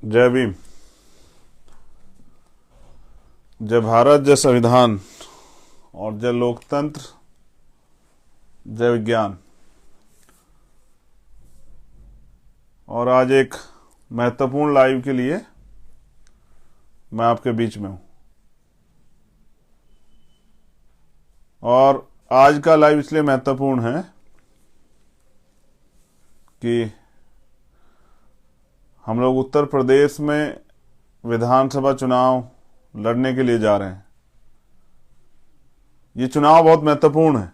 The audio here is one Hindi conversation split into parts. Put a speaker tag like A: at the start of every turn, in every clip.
A: जय भीम। जय भारत, जय संविधान और जय लोकतंत्र, जय विज्ञान। और आज एक महत्वपूर्ण लाइव के लिए मैं आपके बीच में हूं। और आज का लाइव इसलिए महत्वपूर्ण है कि हम लोग उत्तर प्रदेश में विधानसभा चुनाव लड़ने के लिए जा रहे हैं। ये चुनाव बहुत महत्वपूर्ण है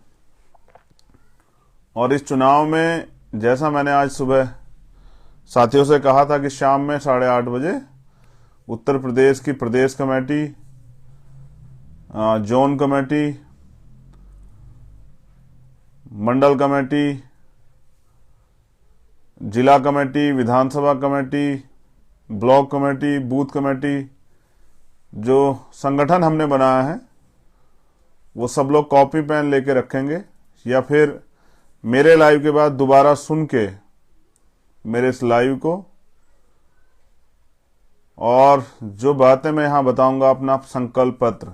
A: और इस चुनाव में, जैसा मैंने आज सुबह साथियों से कहा था कि शाम में 8:30 बजे उत्तर प्रदेश की प्रदेश कमेटी, जोन कमेटी, मंडल कमेटी, जिला कमेटी, विधानसभा committee, block committee, booth committee, जो संगठन हमने बनाया है वो सब लोग कॉपी पेन लेके रखेंगे या फिर मेरे लाइव के बाद दोबारा सुन के मेरे इस लाइव को, और जो बातें मैं यहां बताऊंगा अपना संकल्प पत्र।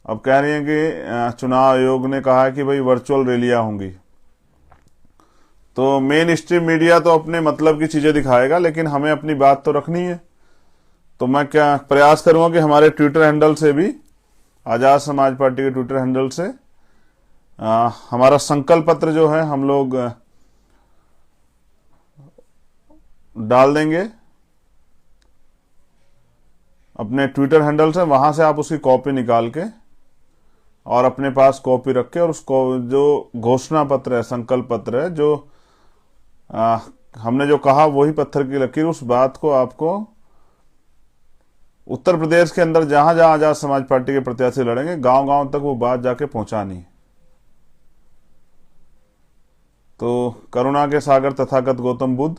A: अब कह रही हैं कि चुनाव आयोग ने कहा है कि भाई वर्चुअल रैलियां होंगी, तो मेन स्ट्रीम मीडिया तो अपने मतलब की चीजें दिखाएगा, लेकिन हमें अपनी बात तो रखनी है। तो मैं क्या प्रयास करूंगा कि हमारे ट्विटर हैंडल से भी, आजाद समाज पार्टी के ट्विटर हैंडल से हमारा संकल्प पत्र जो है हम लोग डाल देंगे अपने ट्विटर हैंडल से। वहां से आप उसकी कॉपी निकाल के और अपने पास कॉपी रख के, और उसको जो घोषणा पत्र है, संकल्प पत्र है, जो हमने जो कहा वही पत्थर की लकीर, उस बात को आपको उत्तर प्रदेश के अंदर जहां जहां आजाद समाज पार्टी के प्रत्याशी लड़ेंगे, गांव गांव तक वो बात जाके पहुंचानी है। तो करुणा के सागर तथागत गौतम बुद्ध,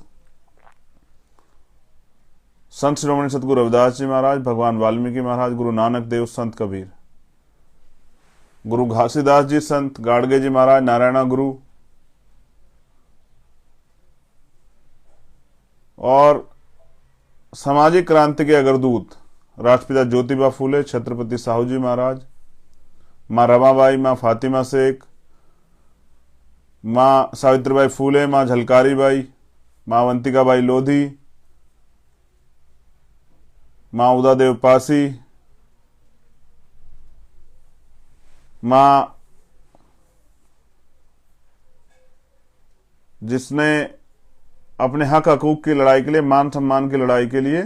A: संत शिरोमणि सतगुरु रविदास जी महाराज, भगवान वाल्मीकि महाराज, गुरु नानक देव, संत कबीर, गुरु घासीदास जी, संत गाड़गे जी महाराज, नारायणा गुरु, और सामाजिक क्रांति के अग्रदूत राष्ट्रपिता ज्योतिबा फूले, छत्रपति साहू जी महाराज, मां रमाबाई, मां फातिमा शेख, मां सावित्रीबाई फूले, मां झलकारी बाई, मां अवंतिका बाई लोधी, मां उदादेव पासी, मां जिसने अपने हक हकूक की लड़ाई के लिए, मान सम्मान की लड़ाई के लिए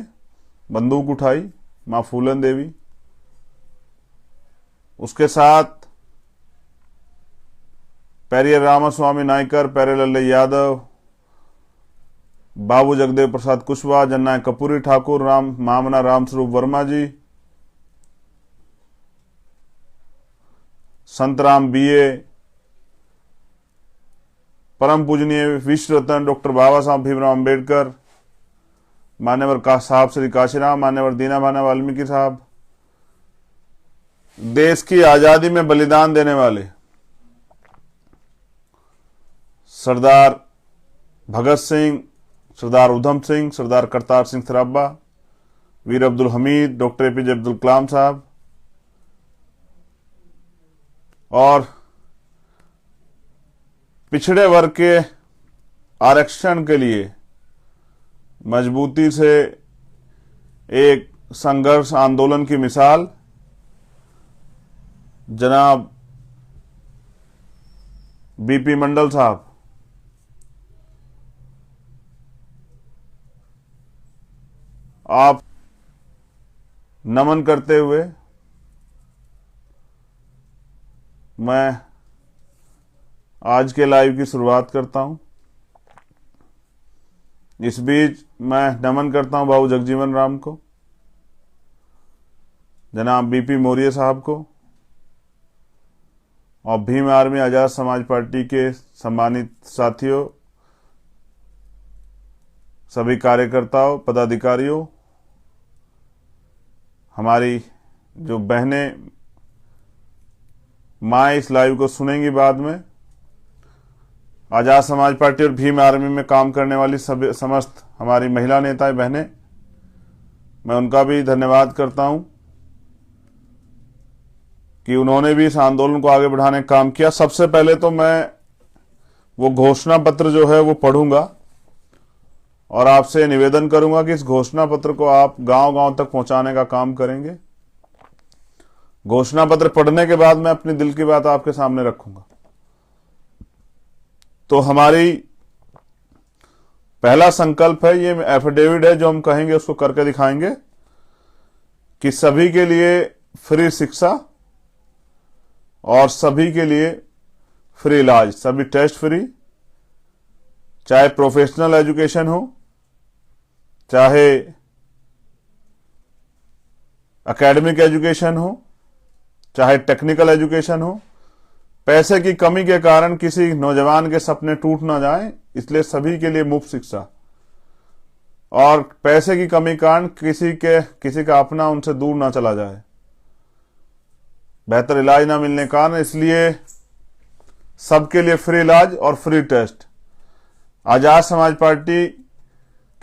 A: बंदूक उठाई, मां फूलन देवी। उसके साथ पेरियर रामास्वामी नायकर, पेरे लल्ले यादव, बाबू जगदेव प्रसाद कुशवाहा, जननायक कपूरी ठाकुर, मामना रामस्वरूप वर्मा जी, संतराम बीए, परम पूजनीय विश्व रत्न डॉक्टर बाबा साहब भीमराव अंबेडकर, मान्यवर साहब श्री काशीराम, मान्यवर दीना भाना वाल्मीकि साहब, देश की आजादी में बलिदान देने वाले सरदार भगत सिंह, सरदार उधम सिंह, सरदार करतार सिंह सराभा, वीर अब्दुल हमीद, डॉक्टर एपीजे अब्दुल कलाम साहब, और पिछड़े वर्ग के आरक्षण के लिए मजबूती से एक संघर्ष आंदोलन की मिसाल जनाब बीपी मंडल साहब, आप नमन करते हुए मैं आज के लाइव की शुरुआत करता हूं। इस बीच मैं नमन करता हूं बाबू जगजीवन राम को, जनाब बीपी मौर्य साहब को, और भीम आर्मी आजाद समाज पार्टी के सम्मानित साथियों, सभी कार्यकर्ताओं, पदाधिकारियों, हमारी जो बहनें माँ इस लाइव को सुनेंगी बाद में, आजाद समाज पार्टी और भीम आर्मी में काम करने वाली समस्त हमारी महिला नेताएं बहनें, मैं उनका भी धन्यवाद करता हूं कि उन्होंने भी इस आंदोलन को आगे बढ़ाने का काम किया। सबसे पहले तो मैं वो घोषणा पत्र जो है वो पढ़ूंगा और आपसे निवेदन करूंगा कि इस घोषणा पत्र को आप गांव-गांव तक पहुंचाने का काम करेंगे। घोषणा पत्र पढ़ने के बाद मैं अपनी दिल की बात आपके सामने रखूंगा। तो हमारी पहला संकल्प है, ये एफिडेविट है जो हम कहेंगे उसको करके दिखाएंगे कि सभी के लिए फ्री शिक्षा और सभी के लिए फ्री इलाज, सभी टेस्ट फ्री, चाहे प्रोफेशनल एजुकेशन हो, चाहे एकेडमिक एजुकेशन हो, चाहे टेक्निकल एजुकेशन हो। पैसे की कमी के कारण किसी नौजवान के सपने टूट ना जाएं, इसलिए सभी के लिए मुफ्त शिक्षा। और पैसे की कमी के कारण किसी का अपना उनसे दूर ना चला जाए, बेहतर इलाज ना मिलने के कारण, इसलिए सबके लिए फ्री इलाज और free test. Azad Samaj party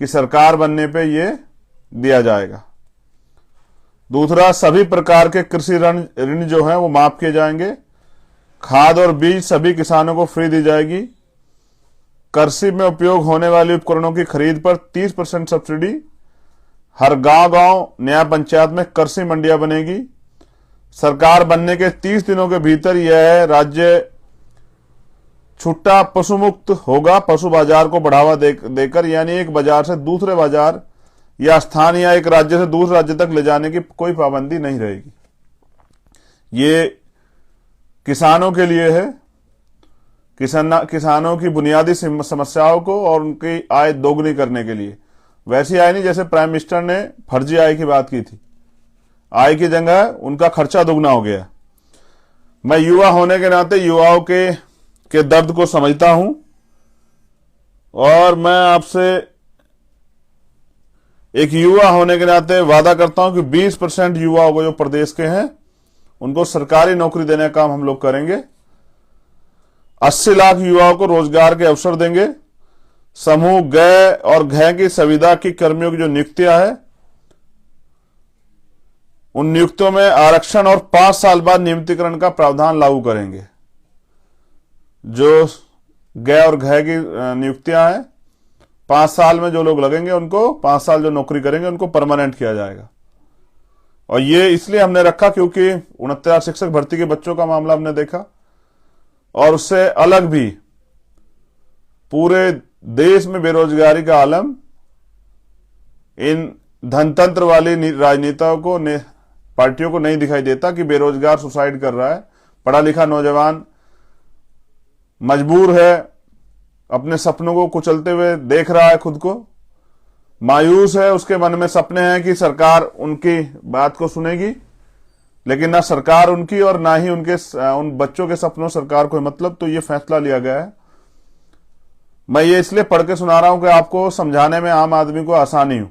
A: की सरकार बनने पे ये दिया जाएगा। दूसरा, सभी प्रकार के कृषि ऋण जो है वो माफ किए जाएंगे। खाद और बीज सभी किसानों को फ्री दी जाएगी। कृषि में उपयोग होने वाले उपकरणों की खरीद पर 30% सब्सिडी। हर गांव-गांव न्याय पंचायत में कृषि मंडियां बनेगी। सरकार बनने के 30 दिनों के भीतर यह राज्य छुट्टा पशु मुक्त होगा। पशु बाजार को बढ़ावा देकर, यानी एक बाजार से दूसरे बाजार या स्थान या एक राज्य से दूसरे राज्य तक ले जाने की कोई पाबंदी नहीं रहेगी। ये किसानों के लिए है, किसानों की बुनियादी समस्याओं को और उनकी आय दोगुनी करने के लिए। वैसी आय नहीं जैसे प्राइम मिनिस्टर ने फर्जी आय की बात की थी। आय की जगह उनका खर्चा दोगुना हो गया। मैं युवा होने के नाते युवाओं के दर्द को समझता हूं और मैं आपसे एक युवा होने के नाते वादा करता हूं कि 20% युवाओं को जो प्रदेश के हैं उनको सरकारी नौकरी देने का काम हम लोग करेंगे। 80 लाख युवाओं को रोजगार के अवसर देंगे। समूह ग और घ की संविदा की कर्मियों की जो नियुक्तियां है, उन नियुक्तियों में आरक्षण और 5 साल बाद नियमितीकरण का प्रावधान लागू करेंगे। जो ग और घ की नियुक्तियां हैं, 5 साल में जो लोग लगेंगे उनको 5 साल जो नौकरी करेंगे उनको परमानेंट किया जाएगा। और ये इसलिए हमने रखा क्योंकि 69 शिक्षक भर्ती के बच्चों का मामला हमने देखा और उससे अलग भी पूरे देश में बेरोजगारी का आलम इन धनतंत्र वाली राजनेताओं को पार्टियों को नहीं दिखाई देता कि बेरोजगार सुसाइड कर रहा है। पढ़ा लिखा नौजवान मजबूर है, अपने सपनों को कुचलते हुए देख रहा है, खुद को मायूस है, उसके मन में सपने हैं कि सरकार उनकी बात को सुनेगी, लेकिन ना सरकार उनकी और ना ही उन बच्चों के सपनों सरकार को मतलब। तो ये फैसला लिया गया है। मैं ये इसलिए पढ़ के सुना रहा हूं कि आपको समझाने में आम आदमी को आसानी हो।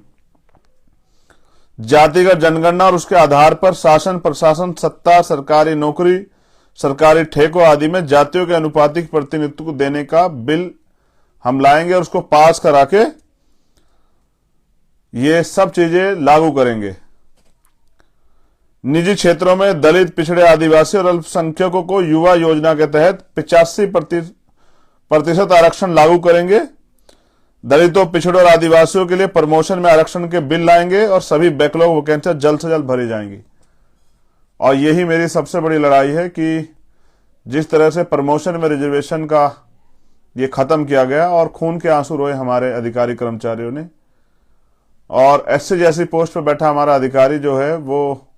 A: जातिगत जनगणना और उसके आधार पर शासन प्रशासन सत्ता, सरकारी नौकरी, सरकारी ठेकों आदि में जातियों के अनुपातिक प्रतिनिधित्व को देने का बिल हम लाएंगे और उसको पास करा के ये सब चीजें लागू करेंगे। निजी क्षेत्रों में दलित, पिछड़े, आदिवासी और अल्पसंख्यकों को युवा योजना के तहत 85% आरक्षण लागू करेंगे। दलितों, पिछड़ों और आदिवासियों के लिए प्रमोशन में आरक्षण के बिल लाएंगे और सभी बैकलॉग वैकेंसी जल्द से जल्द भरी जाएंगी। और यही मेरी सबसे बड़ी लड़ाई है कि जिस तरह से प्रमोशन में रिजर्वेशन का ये खत्म किया गया और खून के आंसू रोए हमारे अधिकारी कर्मचारियों ने, और एससी जैसी पोस्ट पर बैठा हमारा अधिकारी जो है वो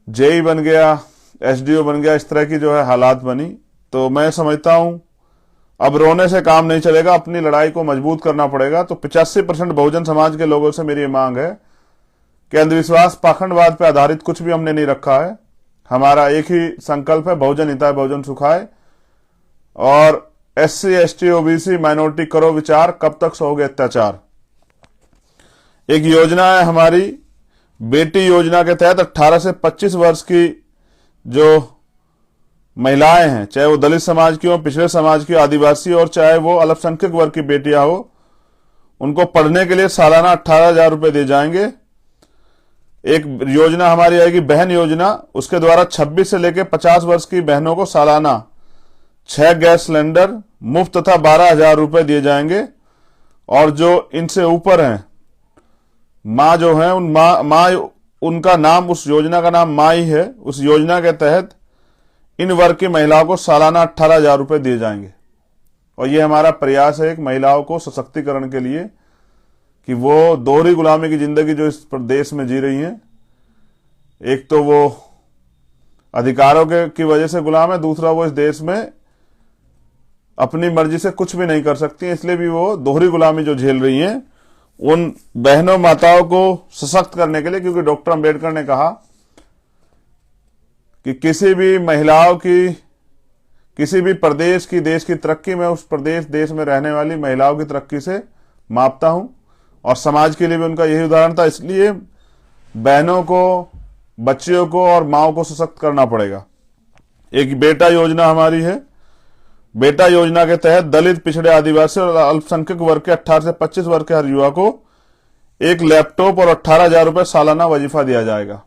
A: जेई बन गया, एसडीओ बन गया, इस तरह की जो है हालात बनी। तो मैं समझता हूं अब रोने से काम नहीं चलेगा, अपनी लड़ाई को मजबूत करना पड़ेगा। तो 85% बहुजन समाज के लोगों से मेरी मांग है कि अंधविश्वास, पाखंडवाद पर आधारित कुछ भी हमने नहीं रखा है। हमारा एक ही संकल्प है, बहुजन हिताय बहुजन सुखाय। और एससी, एसटी, ओबीसी, माइनॉरिटी करो विचार, कब तक सहोगे अत्याचार। एक योजना है हमारी बेटी योजना के तहत 18 से 25 वर्ष की जो महिलाएं हैं, चाहे वो दलित समाज की हो, पिछड़े समाज की हो, आदिवासी और चाहे वो अल्पसंख्यक वर्ग की बेटियां हो, उनको पढ़ने के लिए सालाना 18,000 रुपए दिए जाएंगे। एक योजना हमारी आएगी बहन योजना, उसके द्वारा 26 से लेकर 50 वर्ष की बहनों को सालाना 6 गैस सिलेंडर मुफ्त तथा 12,000 रुपए दिए जाएंगे। और जो इनसे ऊपर हैं, माँ जो है, उन माँ उनका नाम, उस योजना का नाम माँ ही है। उस योजना के तहत इन वर्ग की महिलाओं को सालाना 18,000 रुपए दिए जाएंगे। और ये हमारा प्रयास है एक महिलाओं को सशक्तिकरण के लिए, कि वो दोहरी गुलामी की जिंदगी जो इस प्रदेश में जी रही हैं, एक तो वो अधिकारों की वजह से गुलाम है, दूसरा वो इस देश में अपनी मर्जी से कुछ भी नहीं कर सकती, इसलिए भी वो दोहरी गुलामी जो झेल रही हैं, उन बहनों माताओं को सशक्त करने के लिए, क्योंकि डॉक्टर अंबेडकर ने कहा कि किसी भी महिलाओं की, किसी भी प्रदेश की, देश की तरक्की में उस प्रदेश देश में रहने वाली महिलाओं की तरक्की से मापता हूं। और समाज के लिए भी उनका यही उदाहरण था, इसलिए बहनों को, बच्चियों को और माओं को सशक्त करना पड़ेगा। एक बेटा योजना हमारी है। बेटा योजना के तहत दलित, पिछड़े, आदिवासी और अल्पसंख्यक वर्ग के 18 से 25 वर्ग के हर युवा को एक लैपटॉप और 18,000 रुपए सालाना वजीफा दिया जाएगा।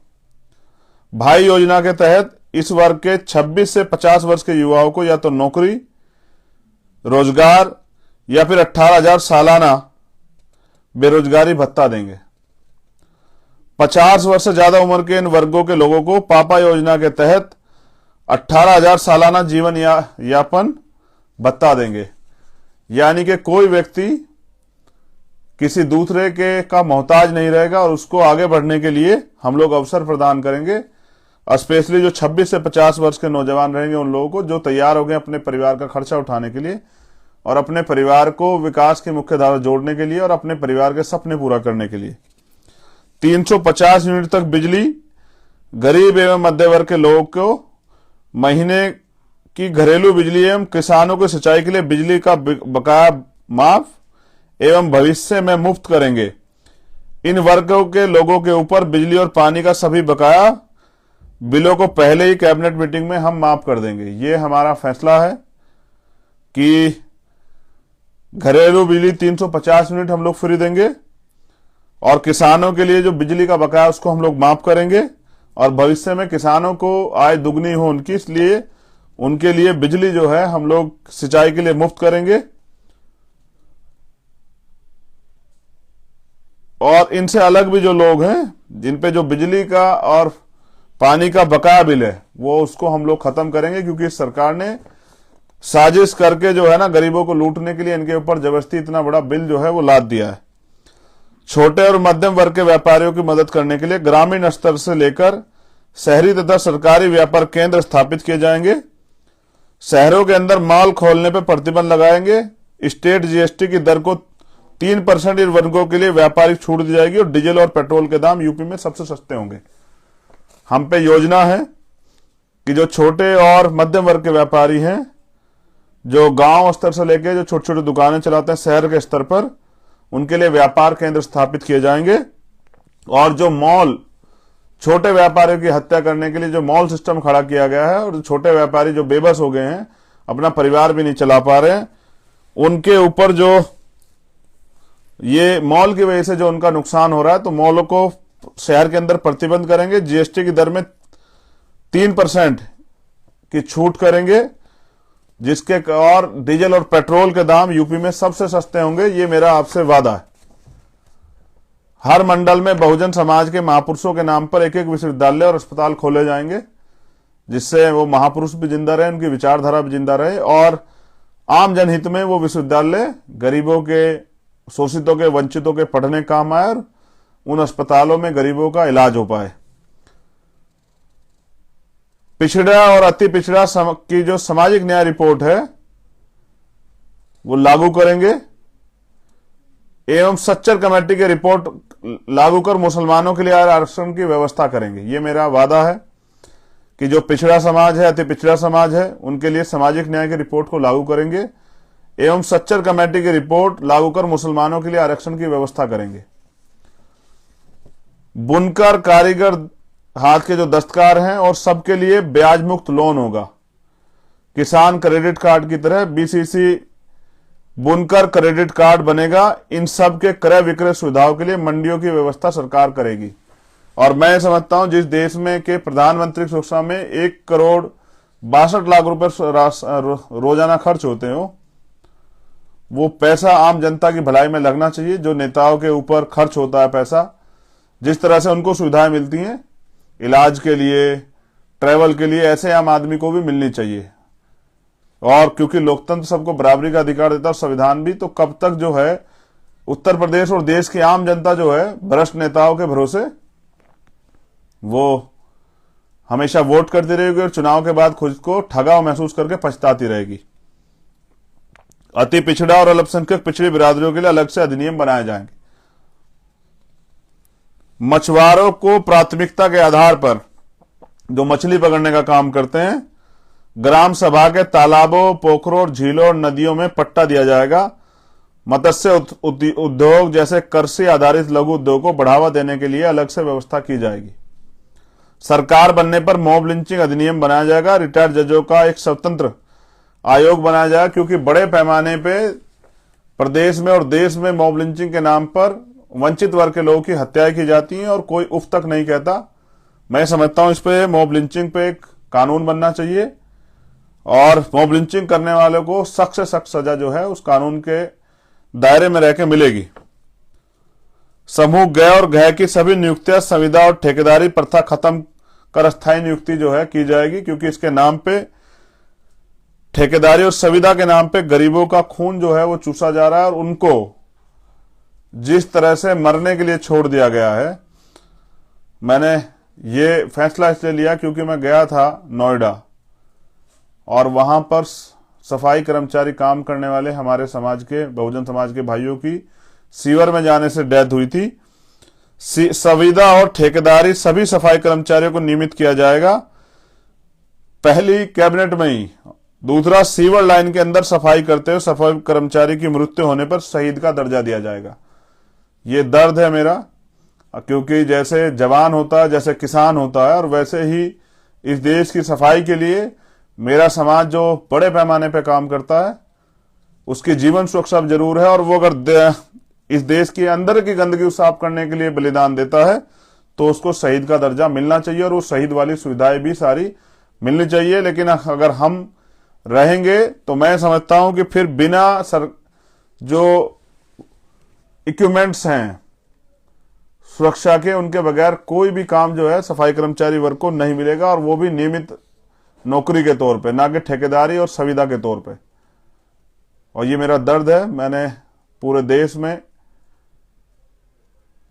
A: भाई योजना के तहत इस वर्ग के 26 से 50 वर्ष के युवाओं को या तो नौकरी, रोजगार या फिर 18,000 सालाना बेरोजगारी भत्ता देंगे। 50 वर्ष से ज्यादा उम्र के इन वर्गों के लोगों को पापा योजना के तहत 18,000 सालाना जीवन यापन भत्ता देंगे। यानी कि कोई व्यक्ति किसी दूसरे के का मोहताज नहीं रहेगा और उसको आगे बढ़ने के लिए हम लोग अवसर प्रदान करेंगे। स्पेशली जो 26 से 50 वर्ष के नौजवान रहेंगे, उन लोगों को जो तैयार हो गए अपने परिवार का खर्चा उठाने के लिए और अपने परिवार को विकास की मुख्य धारा जोड़ने के लिए और अपने परिवार के सपने पूरा करने के लिए। 350 यूनिट तक बिजली गरीब एवं मध्य वर्ग के लोगों को महीने की घरेलू बिजली एवं किसानों को सिंचाई के लिए बिजली का बकाया माफ एवं भविष्य में मुफ्त करेंगे। इन वर्गों के लोगों के ऊपर बिजली और पानी का सभी बकाया बिलों को पहले ही कैबिनेट मीटिंग में हम माफ कर देंगे। ये हमारा फैसला है कि घरेलू बिजली 350 यूनिट हम लोग फ्री देंगे और किसानों के लिए जो बिजली का बकाया उसको हम लोग माफ करेंगे और भविष्य में किसानों को आय दुगनी हो उनकी, इसलिए उनके लिए बिजली जो है हम लोग सिंचाई के लिए मुफ्त करेंगे। और इनसे अलग भी जो लोग हैं जिन पे जो बिजली का और पानी का बकाया बिल है वो उसको हम लोग खत्म करेंगे, क्योंकि सरकार ने साजिश करके जो है ना गरीबों को लूटने के लिए इनके ऊपर जबरदस्ती इतना बड़ा बिल जो है वो लाद दिया है। छोटे और मध्यम वर्ग के व्यापारियों की मदद करने के लिए ग्रामीण स्तर से लेकर शहरी तथा सरकारी व्यापार केंद्र स्थापित किए जाएंगे। शहरों के अंदर मॉल खोलने पर प्रतिबंध लगाएंगे। स्टेट जीएसटी की दर को 3% इन वर्गों के लिए व्यापारिक छूट दी जाएगी और डीजल और पेट्रोल के दाम यूपी में सबसे सस्ते होंगे। हम पे योजना है कि जो छोटे और मध्यम वर्ग के व्यापारी हैं, जो गांव स्तर से लेकर जो छोटी छोटी दुकानें चलाते हैं शहर के स्तर पर, उनके लिए व्यापार केंद्र स्थापित किए जाएंगे। और जो मॉल, छोटे व्यापारियों की हत्या करने के लिए जो मॉल सिस्टम खड़ा किया गया है और छोटे व्यापारी जो बेबस हो गए हैं, अपना परिवार भी नहीं चला पा रहे हैं, उनके ऊपर जो ये मॉल की वजह से जो उनका नुकसान हो रहा है, तो मॉलों को शहर के अंदर प्रतिबंध करेंगे। जीएसटी की दर में 3% की छूट करेंगे, जिसके और डीजल और पेट्रोल के दाम यूपी में सबसे सस्ते होंगे। ये मेरा आपसे वादा है। हर मंडल में बहुजन समाज के महापुरुषों के नाम पर एक एक विश्वविद्यालय और अस्पताल खोले जाएंगे, जिससे वो महापुरुष भी जिंदा रहे, उनकी विचारधारा भी जिंदा रहे और आम जनहित में वो विश्वविद्यालय गरीबों के, शोषितों के, वंचितों के पढ़ने काम आए और उन अस्पतालों में गरीबों का इलाज हो पाए। पिछड़ा और अति पिछड़ा की जो सामाजिक न्याय रिपोर्ट है वो लागू करेंगे एवं सच्चर कमेटी की रिपोर्ट लागू कर मुसलमानों के लिए आरक्षण की व्यवस्था करेंगे। ये मेरा वादा है कि जो पिछड़ा समाज है, अति पिछड़ा समाज है, उनके लिए सामाजिक न्याय की रिपोर्ट को लागू करेंगे एवं सच्चर कमेटी की रिपोर्ट लागू कर मुसलमानों के लिए आरक्षण की व्यवस्था करेंगे। बुनकर, कारीगर, हाथ के जो दस्तकार हैं और सबके लिए ब्याज मुक्त लोन होगा। किसान क्रेडिट कार्ड की तरह बीसीसी बुनकर क्रेडिट कार्ड बनेगा। इन सब के क्रय विक्रय सुविधाओं के लिए मंडियों की व्यवस्था सरकार करेगी। और मैं समझता हूं जिस देश में के प्रधानमंत्री सुरक्षा में 1,62,00,000 रुपए रोजाना खर्च होते हो, वो पैसा आम जनता की भलाई में लगना चाहिए। जो नेताओं के ऊपर खर्च होता है पैसा, जिस तरह से उनको सुविधाएं मिलती हैं इलाज के लिए, ट्रैवल के लिए, ऐसे आम आदमी को भी मिलनी चाहिए। और क्योंकि लोकतंत्र सबको बराबरी का अधिकार देता है, संविधान भी, तो कब तक जो है उत्तर प्रदेश और देश की आम जनता जो है भ्रष्ट नेताओं के भरोसे वो हमेशा वोट करती रहेगी और चुनाव के बाद खुद को ठगा महसूस करके पछताती रहेगी। अति पिछड़ा और अल्पसंख्यक पिछड़ी बिरादरियों के लिए अलग से अधिनियम बनाए जाएंगे। मछुआरों को प्राथमिकता के आधार पर जो मछली पकड़ने का काम करते हैं, ग्राम सभा के तालाबों, पोखरों और झीलों और नदियों में पट्टा दिया जाएगा। मत्स्य उद्योग जैसे कृषि आधारित लघु उद्योग को बढ़ावा देने के लिए अलग से व्यवस्था की जाएगी। सरकार बनने पर मॉब लिंचिंग अधिनियम बनाया जाएगा। रिटायर्ड जजों का एक स्वतंत्र आयोग बनाया जाएगा, क्योंकि बड़े पैमाने पे प्रदेश में और देश में मॉब लिंचिंग के नाम पर वंचित वर्ग के लोगों की हत्याएं की जाती हैं और कोई उफ तक नहीं कहता। मैं समझता हूं इस पे मॉब लिंचिंग पे एक कानून बनना चाहिए और मॉब लिंचिंग करने वालों को सख्त से सख्त सजा जो है उस कानून के दायरे में रहकर मिलेगी। समूह ग और घ की सभी नियुक्तियां संविदा और ठेकेदारी प्रथा खत्म कर अस्थायी नियुक्ति जो है की जाएगी, क्योंकि इसके नाम पे ठेकेदारी और संविदा के नाम पे गरीबों का खून जो है वो चूसा जा रहा है और उनको जिस तरह से मरने के लिए छोड़ दिया गया है। मैंने ये फैसला इसलिए लिया क्योंकि मैं गया था नोएडा और वहां पर सफाई कर्मचारी काम करने वाले हमारे समाज के, बहुजन समाज के भाइयों की सीवर में जाने से डेथ हुई थी। संविदा और ठेकेदारी सभी सफाई कर्मचारियों को नियमित किया जाएगा, पहली कैबिनेट में ही। दूसरा, सीवर लाइन के अंदर सफाई करते हुए सफाई कर्मचारी की मृत्यु होने पर शहीद का दर्जा दिया जाएगा। ये दर्द है मेरा, क्योंकि जैसे जवान होता है, जैसे किसान होता है, और वैसे ही इस देश की सफाई के लिए मेरा समाज जो बड़े पैमाने पर काम करता है उसकी जीवन सुरक्षा जरूर है। और वो अगर इस देश के अंदर की गंदगी साफ करने के लिए बलिदान देता है तो उसको शहीद का दर्जा मिलना चाहिए और वो शहीद वाली सुविधाएं भी सारी मिलनी चाहिए। लेकिन अगर हम रहेंगे तो मैं समझता हूं कि फिर बिना जो इक्विपमेंट्स हैं सुरक्षा के, उनके बगैर कोई भी काम जो है सफाई कर्मचारी वर्ग को नहीं मिलेगा, और वो भी नियमित नौकरी के तौर पे, ना कि ठेकेदारी और संविदा के तौर पे। और ये मेरा दर्द है। मैंने पूरे देश में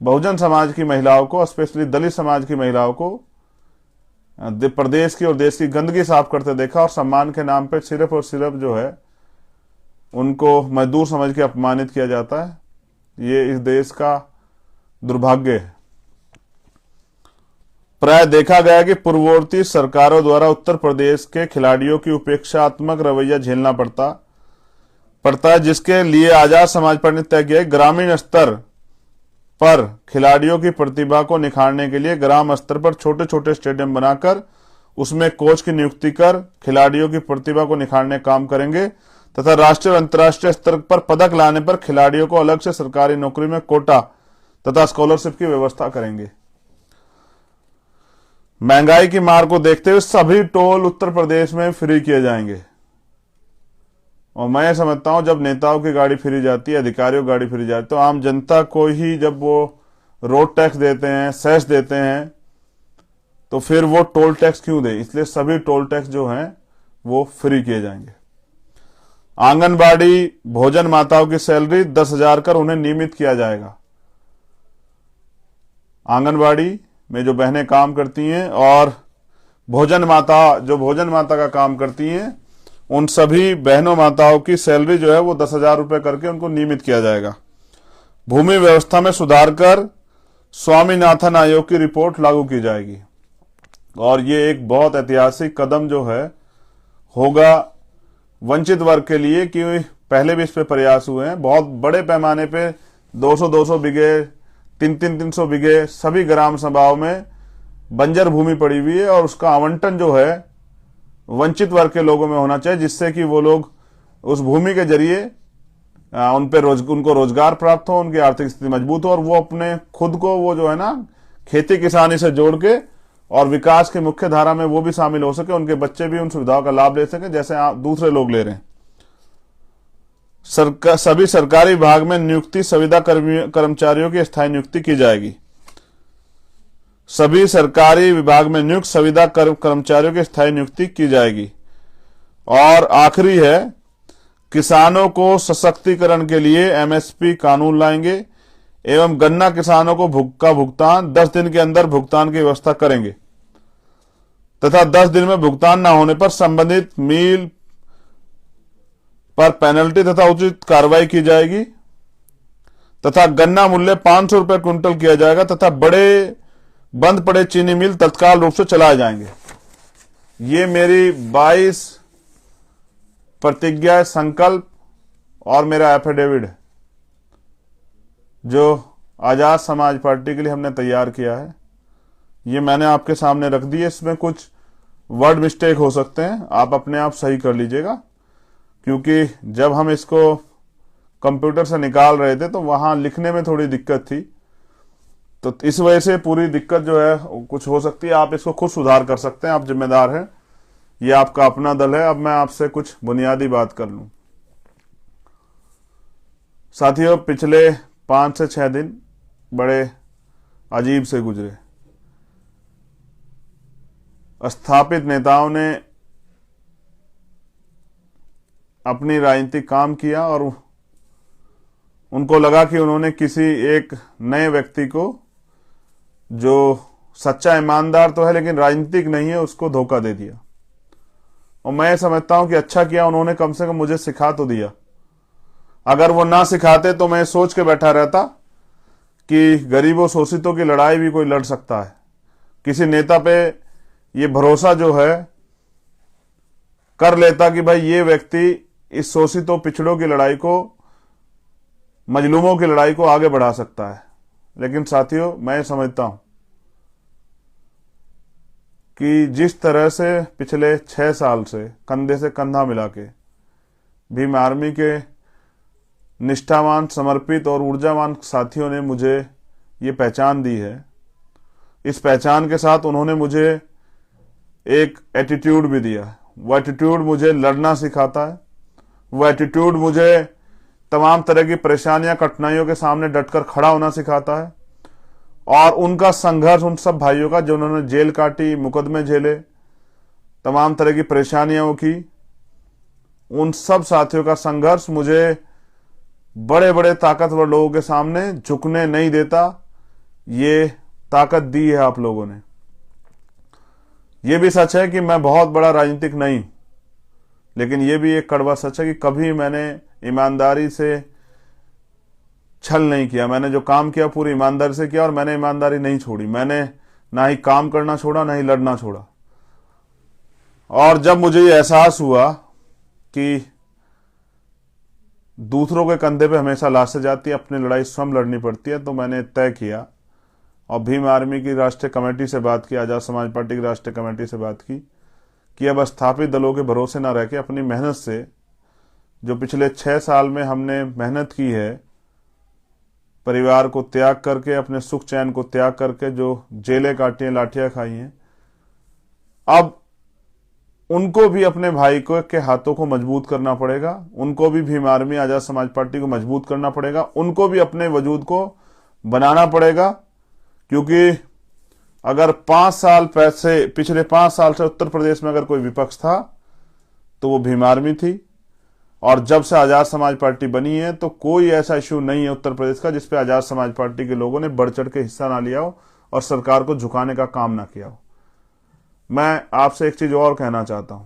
A: बहुजन समाज की महिलाओं को, स्पेशली दलित समाज की महिलाओं को प्रदेश की और देश की गंदगी साफ करते देखा, और सम्मान के नाम पे सिर्फ और सिर्फ जो है उनको मजदूर समझ के अपमानित किया जाता है। ये इस देश का दुर्भाग्य है। प्राय देखा गया कि पूर्ववर्ती सरकारों द्वारा उत्तर प्रदेश के खिलाड़ियों की उपेक्षात्मक रवैया झेलना पड़ता है, जिसके लिए आजाद समाज पार्टी ने तय किया। ग्रामीण स्तर पर खिलाड़ियों की प्रतिभा को निखारने के लिए ग्राम स्तर पर छोटे छोटे स्टेडियम बनाकर उसमें कोच की नियुक्ति कर खिलाड़ियों की प्रतिभा को निखारने काम करेंगे, तथा राष्ट्रीय और अंतर्राष्ट्रीय स्तर पर पदक लाने पर खिलाड़ियों को अलग से सरकारी नौकरी में कोटा तथा स्कॉलरशिप की व्यवस्था करेंगे। महंगाई की मार को देखते हुए सभी टोल उत्तर प्रदेश में फ्री किए जाएंगे। और मैं समझता हूं जब नेताओं की गाड़ी फ्री जाती है, अधिकारियों की गाड़ी फ्री जाती है, तो आम जनता को ही जब वो रोड टैक्स देते हैं, सेस देते हैं, तो फिर वो टोल टैक्स क्यों दे। इसलिए सभी टोल टैक्स जो हैं वो फ्री किए जाएंगे। आंगनबाड़ी भोजन माताओं की सैलरी 10,000 कर उन्हें नियमित किया जाएगा। आंगनबाड़ी में जो बहनें काम करती हैं और भोजन माता का काम करती हैं, उन सभी बहनों माताओं की सैलरी जो है वो 10,000 रुपए करके उनको नियमित किया जाएगा। भूमि व्यवस्था में सुधार कर स्वामीनाथन आयोग की रिपोर्ट लागू की जाएगी। और ये एक बहुत ऐतिहासिक कदम जो है होगा वंचित वर्ग के लिए, कि पहले भी इस पे प्रयास हुए हैं। बहुत बड़े पैमाने पे 200-200 बिघे, 300-300 बिघे सभी ग्राम सभाओं में बंजर भूमि पड़ी हुई है, और उसका आवंटन जो है वंचित वर्ग के लोगों में होना चाहिए, जिससे कि वो लोग उस भूमि के जरिए उनको रोजगार प्राप्त हो, उनकी आर्थिक स्थिति मजबूत हो और वो अपने खुद को वो जो है ना खेती किसानी से जोड़ के और विकास की मुख्य धारा में वो भी शामिल हो सके, उनके बच्चे भी उन सुविधाओं का लाभ ले सके जैसे आप दूसरे लोग ले रहे हैं। सभी सरकारी विभाग में नियुक्ति संविदा कर्मचारियों की स्थायी नियुक्ति की जाएगी। सभी सरकारी विभाग में नियुक्त संविदा कर्मचारियों की स्थायी नियुक्ति की जाएगी। और आखिरी है, किसानों को सशक्तिकरण के लिए एमएसपी कानून लाएंगे एवं गन्ना किसानों को भुगतान 10 दिन के अंदर भुगतान की व्यवस्था करेंगे तथा 10 दिन में भुगतान न होने पर संबंधित मिल पर पेनल्टी तथा उचित कार्रवाई की जाएगी तथा गन्ना मूल्य 500 रुपए क्विंटल किया जाएगा तथा बंद पड़े चीनी मिल तत्काल रूप से चलाए जाएंगे। ये मेरी 22 प्रतिज्ञा, संकल्प और मेरा एफिडेविट है जो आजाद समाज पार्टी के लिए हमने तैयार किया है। ये मैंने आपके सामने रख दिए। इसमें कुछ वर्ड मिस्टेक हो सकते हैं, आप अपने आप सही कर लीजिएगा, क्योंकि जब हम इसको कंप्यूटर से निकाल रहे थे तो वहां लिखने में थोड़ी दिक्कत थी, तो इस वजह से पूरी दिक्कत जो है कुछ हो सकती है। आप इसको खुद सुधार कर सकते हैं, आप जिम्मेदार हैं, ये आपका अपना दल है। अब मैं आपसे कुछ बुनियादी बात कर लूं। साथियों, पिछले 5 से 6 दिन बड़े अजीब से गुजरे। स्थापित नेताओं ने अपनी राजनीतिक काम किया और उनको लगा कि उन्होंने किसी एक नए व्यक्ति को, जो सच्चा ईमानदार तो है लेकिन राजनीतिक नहीं है, उसको धोखा दे दिया। और मैं समझता हूं कि अच्छा किया उन्होंने, कम से कम मुझे सिखा तो दिया। अगर वो ना सिखाते तो मैं सोच के बैठा रहता कि गरीबों शोषितों की लड़ाई भी कोई लड़ सकता है। किसी नेता पे ये भरोसा जो है कर लेता कि भाई ये व्यक्ति इस शोषितों पिछड़ों की लड़ाई को, मजलूमों की लड़ाई को आगे बढ़ा सकता है। लेकिन साथियों, मैं समझता हूं कि जिस तरह से पिछले 6 साल से कंधे से कंधा मिला के भीम आर्मी के निष्ठावान, समर्पित और ऊर्जावान साथियों ने मुझे ये पहचान दी है, इस पहचान के साथ उन्होंने मुझे एक एटीट्यूड भी दिया है। वो एटीट्यूड मुझे लड़ना सिखाता है, वो एटीट्यूड मुझे तमाम तरह की परेशानियां, कठिनाइयों के सामने डटकर खड़ा होना सिखाता है। और उनका संघर्ष, उन सब भाइयों का जो उन्होंने जेल काटी, मुकदमे झेले, तमाम तरह की परेशानियां की, उन सब साथियों का संघर्ष मुझे बड़े बड़े ताकतवर लोगों के सामने झुकने नहीं देता। ये ताकत दी है आप लोगों ने। ये भी सच है कि मैं बहुत बड़ा राजनीतिक नहीं, लेकिन ये भी एक कड़वा सच है कि कभी मैंने ईमानदारी से छल नहीं किया। मैंने जो काम किया पूरी ईमानदारी से किया और मैंने ईमानदारी नहीं छोड़ी। मैंने ना ही काम करना छोड़ा, ना ही लड़ना छोड़ा। और जब मुझे ये एहसास हुआ कि दूसरों के कंधे पे हमेशा लाशें जाती है, अपनी लड़ाई स्वयं लड़नी पड़ती है, तो मैंने तय किया और भीम आर्मी की राष्ट्रीय कमेटी से बात की, आजाद समाज पार्टी की राष्ट्रीय कमेटी से बात की कि अब स्थापित दलों के भरोसे ना रह के अपनी मेहनत से, जो पिछले 6 साल में हमने मेहनत की है, परिवार को त्याग करके, अपने सुख चैन को त्याग करके जो जेलें काटी हैं, लाठियां खाई हैं, अब उनको भी अपने भाई को के हाथों को मजबूत करना पड़ेगा। उनको भी भीम आर्मी, आजाद समाज पार्टी को मजबूत करना पड़ेगा। उनको भी अपने वजूद को बनाना पड़ेगा, क्योंकि अगर 5 साल पिछले 5 साल से उत्तर प्रदेश में अगर कोई विपक्ष था तो वो भीम आर्मी थी। और जब से आजाद समाज पार्टी बनी है तो कोई ऐसा इश्यू नहीं है उत्तर प्रदेश का जिसपे आजाद समाज पार्टी के लोगों ने बढ़ चढ़ के हिस्सा ना लिया हो और सरकार को झुकाने का काम ना किया हो। मैं आपसे एक चीज और कहना चाहता हूं,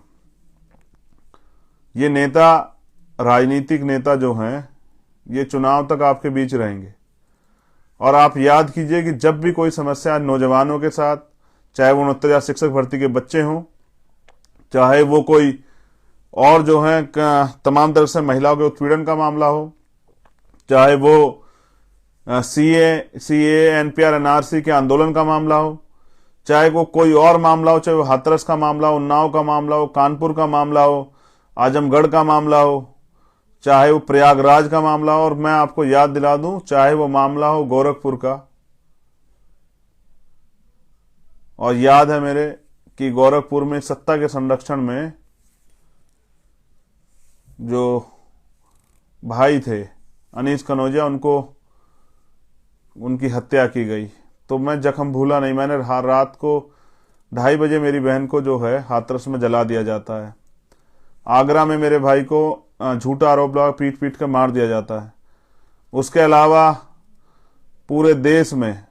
A: ये नेता, राजनीतिक नेता जो हैं, ये चुनाव तक आपके बीच रहेंगे। और आप याद कीजिए कि जब भी कोई समस्या नौजवानों के साथ, चाहे वो 69 शिक्षक भर्ती के बच्चे हों, चाहे वो कोई और जो है तमाम तरह से महिलाओं के उत्पीड़न का मामला हो, चाहे वो सीए, एनपीआर, एनआरसी के आंदोलन का मामला हो, चाहे वो कोई और मामला हो, चाहे वो हाथरस का मामला हो, उन्नाव का मामला हो, कानपुर का मामला हो, आजमगढ़ का मामला हो, चाहे वो प्रयागराज का मामला हो, और मैं आपको याद दिला दूं, चाहे वो मामला हो गोरखपुर का। और याद है मेरे कि गोरखपुर में सत्ता के संरक्षण में जो भाई थे अनीस कनौजिया, उनकी हत्या की गई। तो मैं जख्म भूला नहीं। मैंने रात को 2:30 बजे मेरी बहन को जो है हाथरस में जला दिया जाता है। आगरा में मेरे भाई को झूठा आरोप लगा पीट पीट कर मार दिया जाता है। उसके अलावा पूरे देश में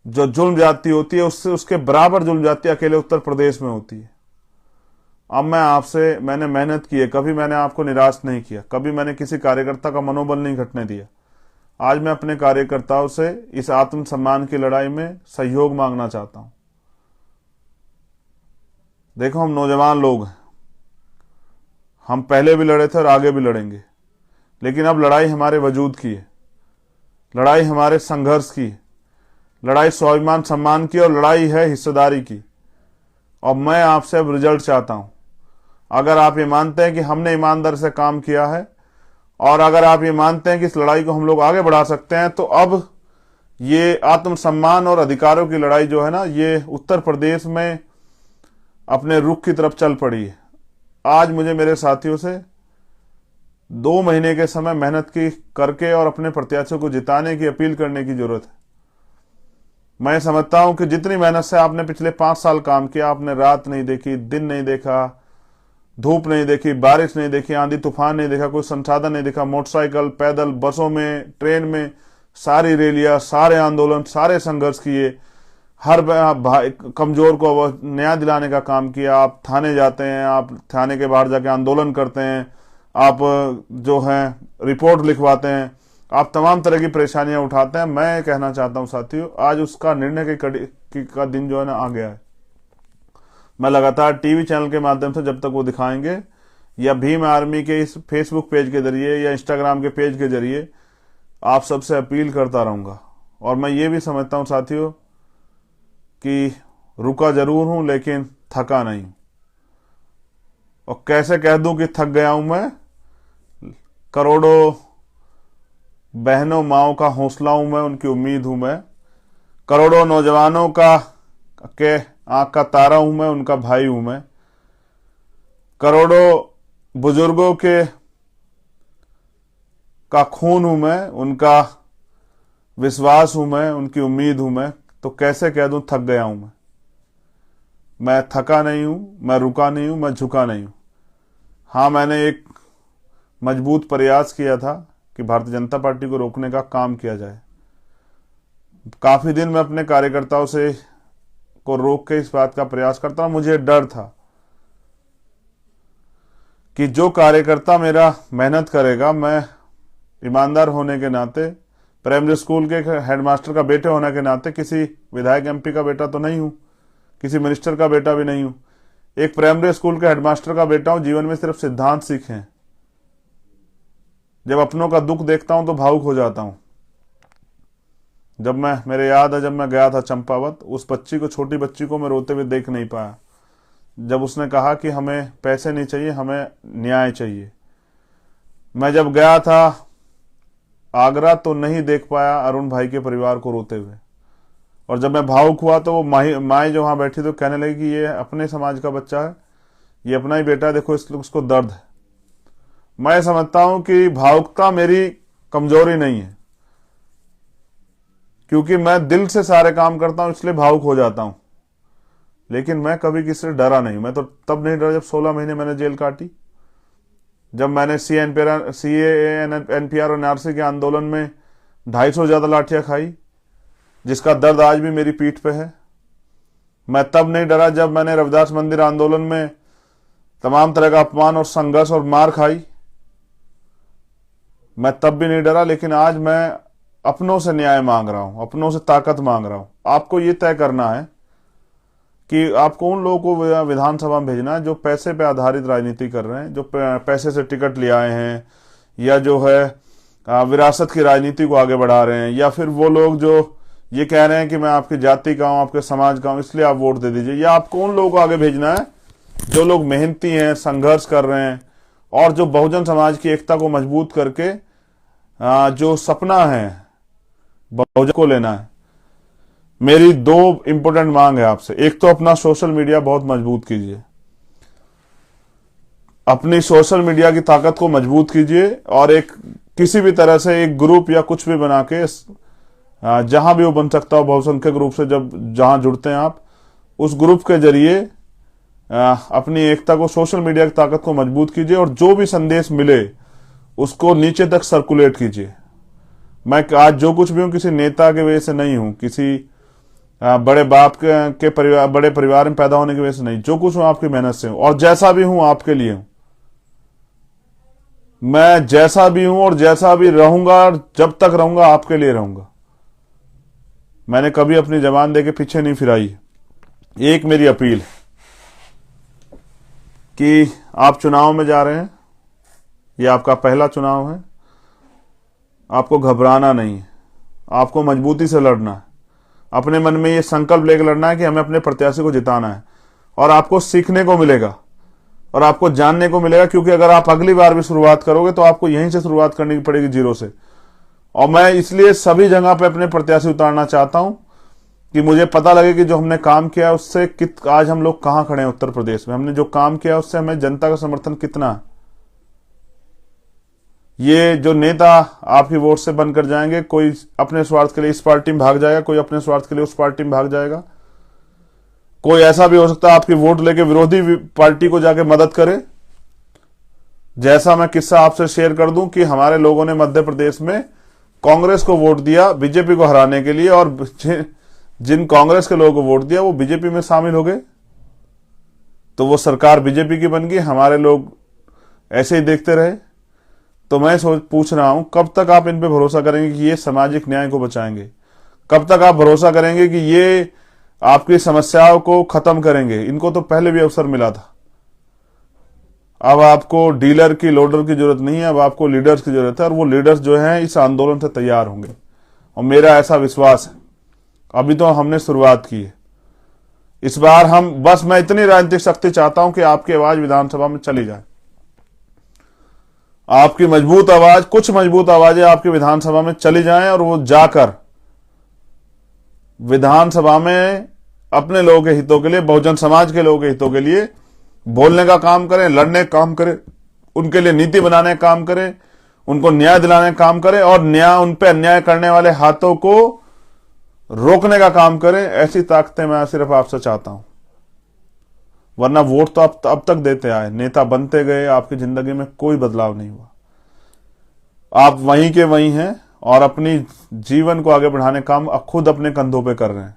A: जो जुल्म जाती होती है, उसके बराबर जुल्म जाती अकेले उत्तर प्रदेश में होती है। अब मैंने मेहनत की है, कभी मैंने आपको निराश नहीं किया, कभी मैंने किसी कार्यकर्ता का मनोबल नहीं घटने दिया। आज मैं अपने कार्यकर्ताओं से इस आत्मसम्मान की लड़ाई में सहयोग मांगना चाहता हूं। देखो, हम नौजवान लोग हैं, हम पहले भी लड़े थे और आगे भी लड़ेंगे, लेकिन अब लड़ाई हमारे वजूद की है, लड़ाई हमारे संघर्ष की है, लड़ाई स्वाभिमान सम्मान की, और लड़ाई है हिस्सेदारी की। और मैं आपसे अब रिजल्ट चाहता हूं। अगर आप ये मानते हैं कि हमने ईमानदारी से काम किया है, और अगर आप ये मानते हैं कि इस लड़ाई को हम लोग आगे बढ़ा सकते हैं, तो अब ये आत्मसम्मान और अधिकारों की लड़ाई जो है ना, ये उत्तर प्रदेश में अपने रुख की तरफ चल पड़ी है। आज मुझे मेरे साथियों से 2 महीने के समय मेहनत की करके और अपने प्रत्याशियों को जिताने की अपील करने की जरूरत है। मैं समझता हूं कि जितनी मेहनत से आपने पिछले 5 साल काम किया, आपने रात नहीं देखी, दिन नहीं देखा, धूप नहीं देखी, बारिश नहीं देखी, आंधी तूफान नहीं देखा, कोई संसाधन नहीं देखा, मोटरसाइकिल, पैदल, बसों में, ट्रेन में, सारी रैलियां, सारे आंदोलन, सारे संघर्ष किए, हर कमजोर को न्याय दिलाने का काम किया। आप थाने जाते हैं, आप थाने के बाहर जाके आंदोलन करते हैं, आप जो है रिपोर्ट लिखवाते हैं, आप तमाम तरह की परेशानियां उठाते हैं। मैं कहना चाहता हूं साथियों, आज उसका निर्णय का दिन जो है ना आ गया है। मैं लगातार टीवी चैनल के माध्यम से, जब तक वो दिखाएंगे, या भीम आर्मी के इस फेसबुक पेज के जरिए या इंस्टाग्राम के पेज के जरिए आप सबसे अपील करता रहूंगा। और मैं ये भी समझता हूं साथियों कि रुका जरूर हूं, लेकिन थका नहीं। और कैसे कह दूं कि थक गया हूं मैं? करोड़ों बहनों माओं का हौसला हूं मैं, उनकी उम्मीद हूं मैं। करोड़ों नौजवानों के आंख का तारा हूं मैं, उनका भाई हूं मैं। करोड़ों बुजुर्गों का खून हूं मैं, उनका विश्वास हूं मैं, उनकी उम्मीद हूं मैं। तो कैसे कह दूं थक गया हूं मैं थका नहीं हूं, मैं रुका नहीं हूं, मैं झुका नहीं हूं। हाँ, मैंने एक मजबूत प्रयास किया था कि भारतीय जनता पार्टी को रोकने का काम किया जाए। काफी दिन मैं अपने कार्यकर्ताओं से को रोक के इस बात का प्रयास करता हूं। मुझे डर था कि जो कार्यकर्ता मेरा मेहनत करेगा, मैं ईमानदार होने के नाते, प्राइमरी स्कूल के हेडमास्टर का बेटे होने के नाते, किसी विधायक एमपी का बेटा तो नहीं हूं, किसी मिनिस्टर का बेटा भी नहीं हूं, एक प्राइमरी स्कूल के हेडमास्टर का बेटा हूं। जीवन में सिर्फ सिद्धांत सीखे हैं। जब अपनों का दुख देखता हूं तो भावुक हो जाता हूं। मेरे याद है, जब मैं गया था चंपावत, उस बच्ची को, छोटी बच्ची को मैं रोते हुए देख नहीं पाया, जब उसने कहा कि हमें पैसे नहीं चाहिए, हमें न्याय चाहिए। मैं जब गया था आगरा तो नहीं देख पाया अरुण भाई के परिवार को रोते हुए। और जब मैं भावुक हुआ तो वो माए जो वहां बैठी तो कहने लगी कि ये अपने समाज का बच्चा है, ये अपना ही बेटा है, देखो उसको दर्द है। मैं समझता हूं कि भावुकता मेरी कमजोरी नहीं है, क्योंकि मैं दिल से सारे काम करता हूं, इसलिए भावुक हो जाता हूं। लेकिन मैं कभी किसी से डरा नहीं। मैं तो तब नहीं डरा जब 16 महीने मैंने जेल काटी, जब मैंने एनपीआर और एनआरसी के आंदोलन में 250 ज्यादा लाठियां खाई, जिसका दर्द आज भी मेरी पीठ पे है। मैं तब नहीं डरा जब मैंने रविदास मंदिर आंदोलन में तमाम तरह का अपमान और संघर्ष और मार खाई, मैं तब भी नहीं डरा। लेकिन आज मैं अपनों से न्याय मांग रहा हूं, अपनों से ताकत मांग रहा हूं। आपको ये तय करना है कि आपको उन लोगों को विधानसभा में भेजना है जो पैसे पे आधारित राजनीति कर रहे हैं, जो पैसे से टिकट ले आए हैं, या जो है विरासत की राजनीति को आगे बढ़ा रहे हैं, या फिर वो लोग जो ये कह रहे हैं कि मैं आपकी जाति का हूं, आपके समाज का हूं, इसलिए आप वोट दे दीजिए। या आपको उन लोगों को आगे भेजना है जो लोग मेहनती हैं, संघर्ष कर रहे हैं और जो बहुजन समाज की एकता को मजबूत करके जो सपना है बहुजन को लेना है। मेरी दो इंपॉर्टेंट मांग है आपसे। एक तो अपना सोशल मीडिया बहुत मजबूत कीजिए, अपनी सोशल मीडिया की ताकत को मजबूत कीजिए और एक किसी भी तरह से एक ग्रुप या कुछ भी बना के जहां भी वो बन सकता हो, बहुसंख्यक रूप से जहां जुड़ते हैं आप, उस ग्रुप के जरिए अपनी एकता को, सोशल मीडिया की ताकत को मजबूत कीजिए और जो भी संदेश मिले उसको नीचे तक सर्कुलेट कीजिए। मैं आज जो कुछ भी हूं किसी नेता के वजह से नहीं हूं, किसी बड़े बाप के परिवार, बड़े परिवार में पैदा होने की वजह से नहीं। जो कुछ हूं आपकी मेहनत से हूं और जैसा भी हूं आपके लिए हूं। मैं जैसा भी हूं और जैसा भी रहूंगा, जब तक रहूंगा आपके लिए रहूंगा। मैंने कभी अपनी जबान देके पीछे नहीं फिराई। एक मेरी अपील है कि आप चुनाव में जा रहे हैं, ये आपका पहला चुनाव है, आपको घबराना नहीं है, आपको मजबूती से लड़ना है। अपने मन में ये संकल्प लेकर लड़ना है कि हमें अपने प्रत्याशी को जिताना है। और आपको सीखने को मिलेगा और आपको जानने को मिलेगा, क्योंकि अगर आप अगली बार भी शुरुआत करोगे तो आपको यहीं से शुरुआत करनी पड़ेगी, जीरो से। और मैं इसलिए सभी जगह पे अपने प्रत्याशी उतारना चाहता हूं कि मुझे पता लगे कि जो हमने काम किया उससे आज हम लोग कहां खड़े हैं। उत्तर प्रदेश में हमने जो काम किया उससे हमें जनता का समर्थन कितना है। ये जो नेता आपकी वोट से बनकर जाएंगे, कोई अपने स्वार्थ के लिए इस पार्टी में भाग जाएगा, कोई अपने स्वार्थ के लिए उस पार्टी में भाग जाएगा, कोई ऐसा भी हो सकता है आपकी वोट लेके विरोधी पार्टी को जाके मदद करे। जैसा मैं किस्सा आपसे शेयर कर दूं कि हमारे लोगों ने मध्य प्रदेश में कांग्रेस को वोट दिया बीजेपी को हराने के लिए, और जिन कांग्रेस के लोगों को वोट दिया वो बीजेपी में शामिल हो गए, तो वो सरकार बीजेपी की बन गई। हमारे लोग ऐसे ही देखते रहे। तो मैं पूछ रहा हूं, कब तक आप इन पे भरोसा करेंगे कि ये सामाजिक न्याय को बचाएंगे? कब तक आप भरोसा करेंगे कि ये आपकी समस्याओं को खत्म करेंगे? इनको तो पहले भी अवसर मिला था। अब आपको डीलर की, लोडर की जरूरत नहीं है, अब आपको लीडर्स की जरूरत है, और वो लीडर्स जो हैं इस आंदोलन से तैयार होंगे। और मेरा ऐसा विश्वास है, अभी तो हमने शुरुआत की है। इस बार मैं इतनी राजनीतिक शक्ति चाहता हूं कि आपकी आवाज विधानसभा में चली जाए। आपकी मजबूत आवाज, कुछ मजबूत आवाजें आपकी विधानसभा में चली जाएं और वो जाकर विधानसभा में अपने लोगों के हितों के लिए, बहुजन समाज के लोगों के हितों के लिए बोलने का काम करें, लड़ने का काम करें, उनके लिए नीति बनाने का काम करें, उनको न्याय दिलाने का काम करें और उन पे अन्याय करने वाले हाथों को रोकने का काम करें। ऐसी ताकतें मैं सिर्फ आपसे चाहता हूं। वरना वोट तो आप अब तक देते आए, नेता बनते गए, आपकी जिंदगी में कोई बदलाव नहीं हुआ। आप वहीं के वहीं हैं और अपनी जीवन को आगे बढ़ाने काम खुद अपने कंधों पे कर रहे हैं।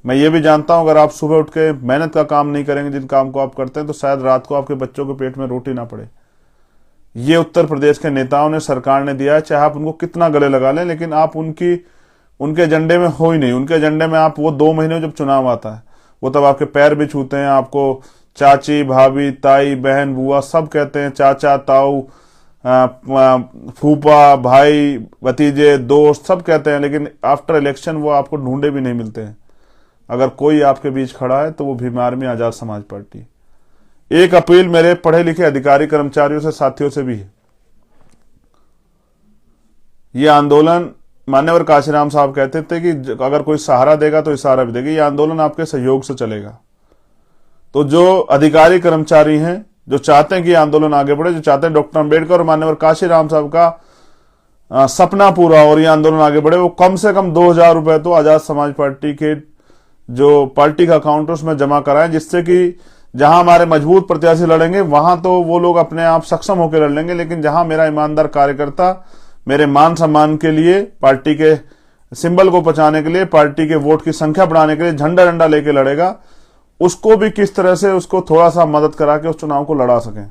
A: मैं ये भी जानता हूं, अगर आप सुबह उठ के मेहनत का काम नहीं करेंगे, जिन काम को आप करते हैं, तो शायद रात को आपके बच्चों के पेट में रोटी ना पड़े। ये उत्तर प्रदेश के नेताओं ने, सरकार ने दिया है। चाहे आप उनको कितना गले लगा लें, लेकिन आप उनके एजेंडे में हो ही नहीं। उनके एजेंडे में आप, वो 2 महीने जब चुनाव आता है, वो तब आपके पैर भी छूते हैं, आपको चाची, भाभी, ताई, बहन, बुआ सब कहते हैं, चाचा, ताऊ, फूफा, भाई, भतीजे, दोस्त सब कहते हैं, लेकिन आफ्टर इलेक्शन वो आपको ढूंढे भी नहीं मिलते हैं। अगर कोई आपके बीच खड़ा है तो वो भीम आर्मी, आजाद समाज पार्टी। एक अपील मेरे पढ़े लिखे अधिकारी, कर्मचारियों से, साथियों से भी है। ये आंदोलन, मान्यवर काशीराम साहब कहते थे कि अगर कोई सहारा देगा तो इशारा भी देगा। ये आंदोलन आपके सहयोग से चलेगा। तो जो अधिकारी कर्मचारी हैं, जो चाहते हैं कि आंदोलन आगे बढ़े, जो चाहते हैं डॉक्टर अंबेडकर और मान्यवर काशीराम साहब का सपना पूरा और ये आंदोलन आगे बढ़े, वो कम से कम 2000 रुपए तो आजाद समाज पार्टी के जो पार्टी का अकाउंट है उसमें जमा कराएं, जिससे कि जहां हमारे मजबूत प्रत्याशी लड़ेंगे वहां तो वो लोग अपने आप सक्षम होकर लड़ लेंगे, लेकिन जहां मेरा ईमानदार कार्यकर्ता मेरे मान सम्मान के लिए, पार्टी के सिंबल को बचाने के लिए, पार्टी के वोट की संख्या बढ़ाने के लिए झंडा डंडा लेके लड़ेगा, उसको भी किस तरह से उसको थोड़ा सा मदद करा के उस चुनाव को लड़ा सकें।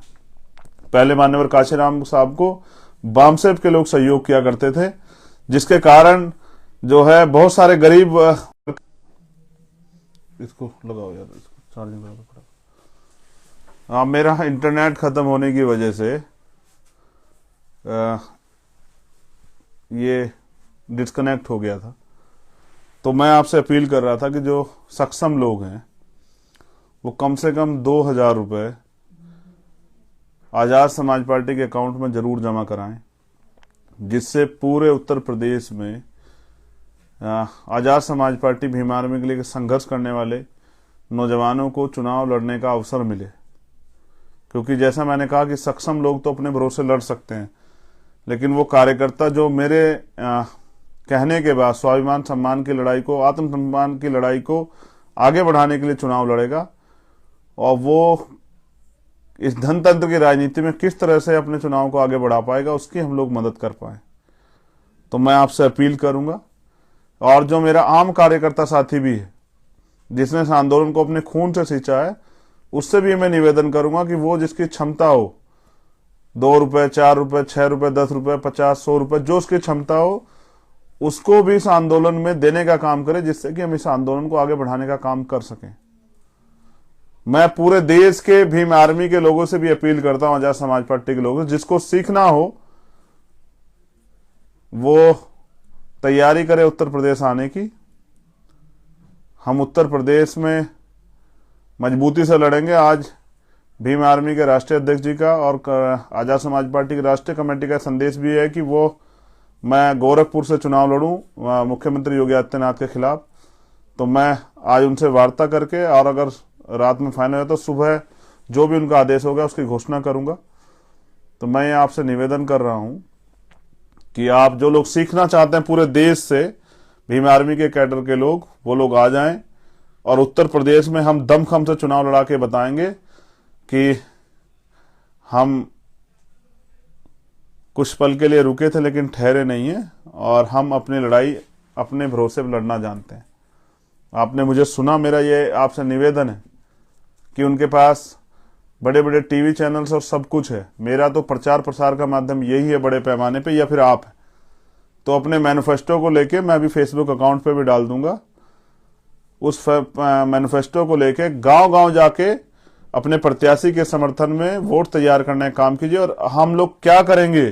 A: पहले मान्यवर काशीराम साहब को बामसेब के लोग सहयोग किया करते थे, जिसके कारण जो है बहुत सारे गरीब, इसको लगाओ यार, इसको चार्जिंग करा दो। हाँ, मेरा इंटरनेट खत्म होने की वजह से ये डिस्कनेक्ट हो गया था। तो मैं आपसे अपील कर रहा था कि जो सक्षम लोग हैं वो कम से कम 2,000 रुपये आज़ाद समाज पार्टी के अकाउंट में जरूर जमा कराएं, जिससे पूरे उत्तर प्रदेश में आज़ाद समाज पार्टी भीम आर्मी के लिए संघर्ष करने वाले नौजवानों को चुनाव लड़ने का अवसर मिले। क्योंकि जैसा मैंने कहा कि सक्षम लोग तो अपने भरोसे लड़ सकते हैं, लेकिन वो कार्यकर्ता जो मेरे कहने के बाद स्वाभिमान सम्मान की लड़ाई को, आत्मसम्मान की लड़ाई को आगे बढ़ाने के लिए चुनाव लड़ेगा, और वो इस धनतंत्र की राजनीति में किस तरह से अपने चुनाव को आगे बढ़ा पाएगा, उसकी हम लोग मदद कर पाए। तो मैं आपसे अपील करूंगा, और जो मेरा आम कार्यकर्ता साथी भी है जिसने इस आंदोलन को अपने खून से सींचा है, उससे भी मैं निवेदन करूंगा कि वो जिसकी क्षमता हो, 2 रुपए, 4 रुपए, 6 रुपए, 10 रुपए, 50, 100 रुपए, जो उसकी क्षमता हो, उसको भी इस आंदोलन में देने का काम करे, जिससे कि हम इस आंदोलन को आगे बढ़ाने का काम कर सकें। मैं पूरे देश के भीम आर्मी के लोगों से भी अपील करता हूं, आजाद समाज पार्टी के लोगों से, जिसको सीखना हो वो तैयारी करे उत्तर प्रदेश आने की। हम उत्तर प्रदेश में मजबूती से लड़ेंगे। आज भीम आर्मी के राष्ट्रीय अध्यक्ष जी का और आजाद समाज पार्टी की राष्ट्रीय कमेटी का संदेश भी है कि वो मैं गोरखपुर से चुनाव लड़ूं मुख्यमंत्री योगी आदित्यनाथ के खिलाफ। तो मैं आज उनसे वार्ता करके, और अगर रात में फाइनल है तो सुबह जो भी उनका आदेश होगा उसकी घोषणा करूंगा। तो मैं आपसे निवेदन कर रहा हूं कि आप जो लोग सीखना चाहते हैं पूरे देश से, भीम आर्मी के कैडर के लोग, वो लोग आ जाएं, और उत्तर प्रदेश में हम दमखम से चुनाव लड़ा के बताएंगे कि हम कुछ पल के लिए रुके थे लेकिन ठहरे नहीं हैं, और हम अपनी लड़ाई अपने भरोसे पर लड़ना जानते हैं। आपने मुझे सुना, मेरा ये आपसे निवेदन है कि उनके पास बड़े बड़े टीवी चैनल्स और सब कुछ है, मेरा तो प्रचार प्रसार का माध्यम यही है बड़े पैमाने पे, या फिर आप है। तो अपने मैनिफेस्टो को लेके मैं अभी फेसबुक अकाउंट पे भी डाल दूंगा, उस मैनिफेस्टो को लेके गांव गांव जाके अपने प्रत्याशी के समर्थन में वोट तैयार करने का काम कीजिए, और हम लोग क्या करेंगे,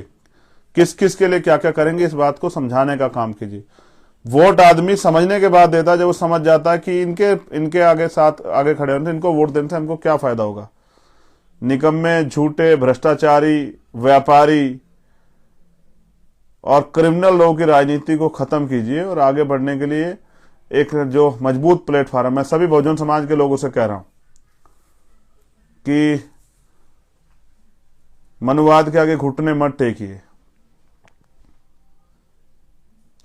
A: किस किस के लिए क्या क्या करेंगे, इस बात को समझाने का काम कीजिए। वोट आदमी समझने के बाद देता, जब वो समझ जाता है कि इनके आगे खड़े होने से इनको वोट देने से हमको क्या फायदा होगा। निकम्मे, झूठे, भ्रष्टाचारी, व्यापारी और क्रिमिनल लोगों की राजनीति को खत्म कीजिए, और आगे बढ़ने के लिए एक जो मजबूत प्लेटफॉर्म, मैं सभी बहुजन समाज के लोगों से कह रहा हूं कि मनुवाद के आगे घुटने मत टेकिए,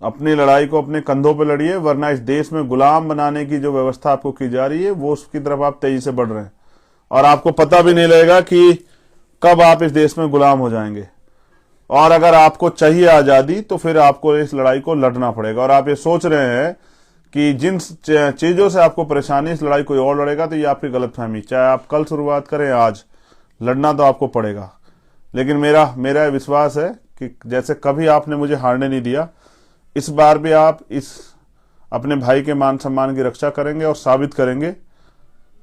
A: अपनी लड़ाई को अपने कंधों पर लड़िए, वरना इस देश में गुलाम बनाने की जो व्यवस्था आपको की जा रही है वो उसकी तरफ आप तेजी से बढ़ रहे हैं, और आपको पता भी नहीं लगेगा कि कब आप इस देश में गुलाम हो जाएंगे। और अगर आपको चाहिए आजादी तो फिर आपको इस लड़ाई को लड़ना पड़ेगा। और आप ये सोच रहे हैं कि जिन चीजों से आपको परेशानी, इस लड़ाई कोई और लड़ेगा, तो ये आपकी गलतफहमी। चाहे आप कल शुरुआत करें, आज लड़ना तो आपको पड़ेगा। लेकिन मेरा विश्वास है कि जैसे कभी आपने मुझे हारने नहीं दिया, इस बार भी आप इस अपने भाई के मान सम्मान की रक्षा करेंगे और साबित करेंगे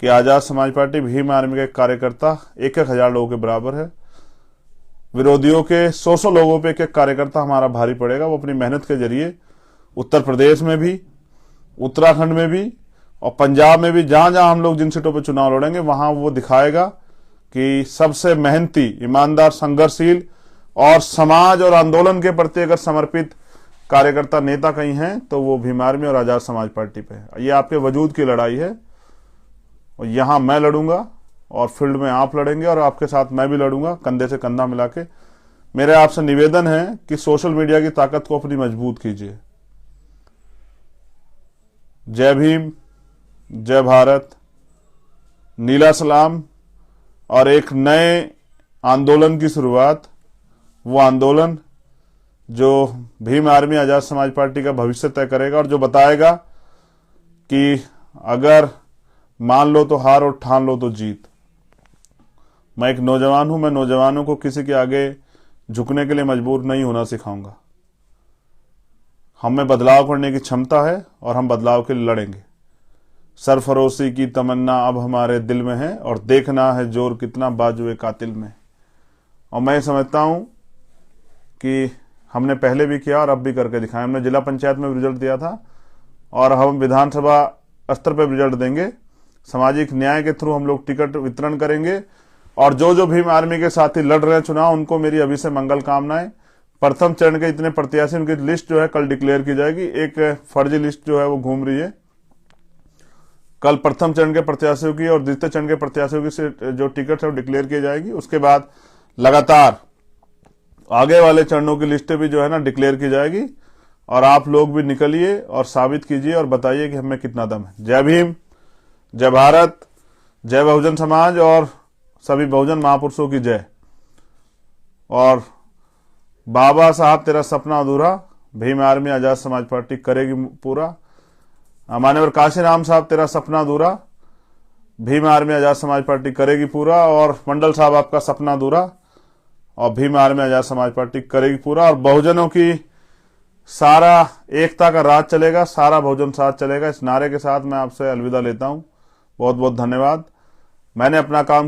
A: कि आजाद समाज पार्टी भीम आर्मी का कार्यकर्ता 1,000 लोगों के बराबर है। विरोधियों के 100 लोगों पे एक कार्यकर्ता हमारा भारी पड़ेगा। वो अपनी मेहनत के जरिए उत्तर प्रदेश में भी, उत्तराखंड में भी और पंजाब में भी, जहां जहां हम लोग जिन सीटों पर चुनाव लड़ेंगे, वहां वो दिखाएगा कि सबसे मेहनती, ईमानदार, संघर्षशील और समाज और आंदोलन के प्रति अगर समर्पित कार्यकर्ता नेता कहीं हैं तो वो भीम आर्मी और आजाद समाज पार्टी पे है। ये आपके वजूद की लड़ाई है, और यहां मैं लड़ूंगा और फील्ड में आप लड़ेंगे, और आपके साथ मैं भी लड़ूंगा कंधे से कंधा मिला के। मेरा आपसे निवेदन है कि सोशल मीडिया की ताकत को अपनी मजबूत कीजिए। जय भीम, जय भारत, नीला सलाम, और एक नए आंदोलन की शुरुआत, वो आंदोलन जो भीम आर्मी आजाद समाज पार्टी का भविष्य तय करेगा, और जो बताएगा कि अगर मान लो तो हार और ठान लो तो जीत। मैं एक नौजवान हूं, मैं नौजवानों को किसी के आगे झुकने के लिए मजबूर नहीं होना सिखाऊंगा। हमें बदलाव करने की क्षमता है और हम बदलाव के लिए लड़ेंगे। सरफरोशी की तमन्ना अब हमारे दिल में है, और देखना है जोर कितना बाजुए कातिल में। और मैं समझता हूं कि हमने पहले भी किया और अब भी करके दिखाया। हमने जिला पंचायत में रिजल्ट दिया था, और हम विधानसभा स्तर पर रिजल्ट देंगे। सामाजिक न्याय के थ्रू हम लोग टिकट वितरण करेंगे और जो जो भीम आर्मी के साथी लड़ रहे हैं चुनाव, उनको मेरी अभी से मंगल कामनाएं। प्रथम चरण के इतने प्रत्याशी, उनकी लिस्ट जो है कल डिक्लेयर की जाएगी। एक फर्जी लिस्ट जो है वो घूम रही है। कल प्रथम चरण के प्रत्याशियों की और द्वितीय चरण के प्रत्याशियों की जो टिकट है वो डिक्लेयर की जाएगी। उसके बाद लगातार आगे वाले चरणों की लिस्टें भी जो है ना डिक्लेयर की जाएगी और आप लोग भी निकलिए और साबित कीजिए और बताइए कि हमें कितना दम है। जय भीम, जय भारत, जय बहुजन समाज और सभी बहुजन महापुरुषों की जय। और बाबा साहब तेरा सपना अधूरा, भीम आर्मी आजाद समाज पार्टी करेगी पूरा। मान्यवर काशीराम साहब तेरा सपना अधूरा, भीम आर्मी आजाद समाज पार्टी करेगी पूरा। और मंडल साहब आपका सपना अधूरा और भीम आर्मी आजाद समाज पार्टी करेगी पूरा। और बहुजनों की सारा एकता का राज चलेगा, सारा बहुजन साथ चलेगा। इस नारे के साथ मैं आपसे अलविदा लेता हूं। बहुत बहुत धन्यवाद। मैंने अपना काम